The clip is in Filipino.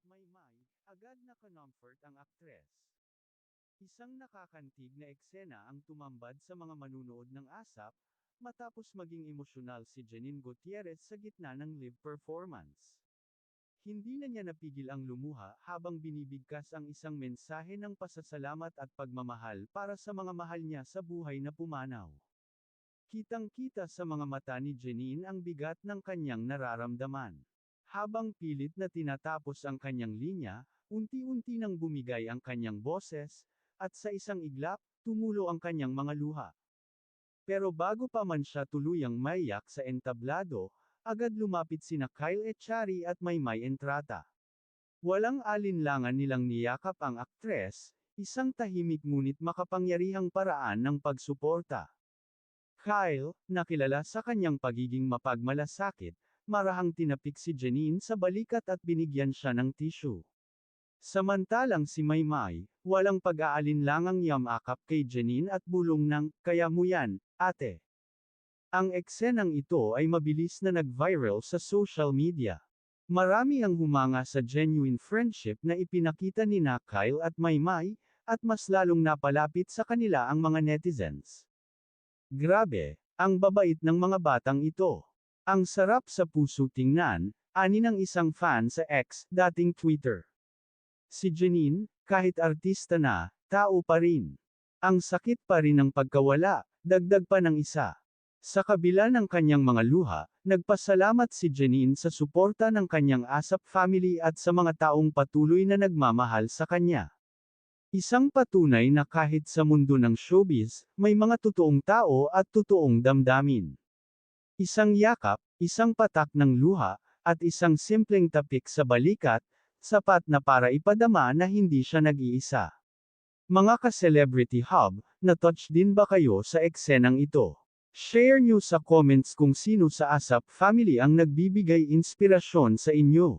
Maymay, agad na comfort ang aktres. Isang nakakantig na eksena ang tumambad sa mga manunood ng ASAP, matapos maging emosyonal si Janine Gutierrez sa gitna ng live performance. Hindi na niya napigil ang lumuha habang binibigkas ang isang mensahe ng pasasalamat at pagmamahal para sa mga mahal niya sa buhay na pumanaw. Kitang-kita sa mga mata ni Janine ang bigat ng kanyang nararamdaman. Habang pilit na tinatapos ang kanyang linya, unti-unti nang bumigay ang kanyang boses, at sa isang iglap, tumulo ang kanyang mga luha. Pero bago pa man siya tuluyang maiyak sa entablado, agad lumapit sina Kyle Echari at Maymay Entrata. Walang alinlangan nilang niyakap ang aktres, isang tahimik ngunit makapangyarihang paraan ng pagsuporta. Kyle, nakilala sa kanyang pagiging mapagmalasakit, marahang tinapik si Janine sa balikat at binigyan siya ng tissue. Samantalang si Maymay, walang pag-aalinlangang yamakap kay Janine at bulong ng, "Kaya mo yan, ate." Ang eksenang ito ay mabilis na nag-viral sa social media. Marami ang humanga sa genuine friendship na ipinakita ni Kyle at Maymay, at mas lalong napalapit sa kanila ang mga netizens. Grabe, ang babait ng mga batang ito. Ang sarap sa puso tingnan, ani ng isang fan sa X, dating Twitter. Si Janine, kahit artista na, tao pa rin. Ang sakit pa rin ng pagkawala, dagdag pa ng isa. Sa kabila ng kanyang mga luha, nagpasalamat si Janine sa suporta ng kanyang ASAP family at sa mga taong patuloy na nagmamahal sa kanya. Isang patunay na kahit sa mundo ng showbiz, may mga totoong tao at totoong damdamin. Isang yakap, isang patak ng luha, at isang simpleng tapik sa balikat, sapat na para ipadama na hindi siya nag-iisa. Mga ka-celebrity hub, na-touch din ba kayo sa eksenang ito? Share nyo sa comments kung sino sa ASAP family ang nagbibigay inspirasyon sa inyo.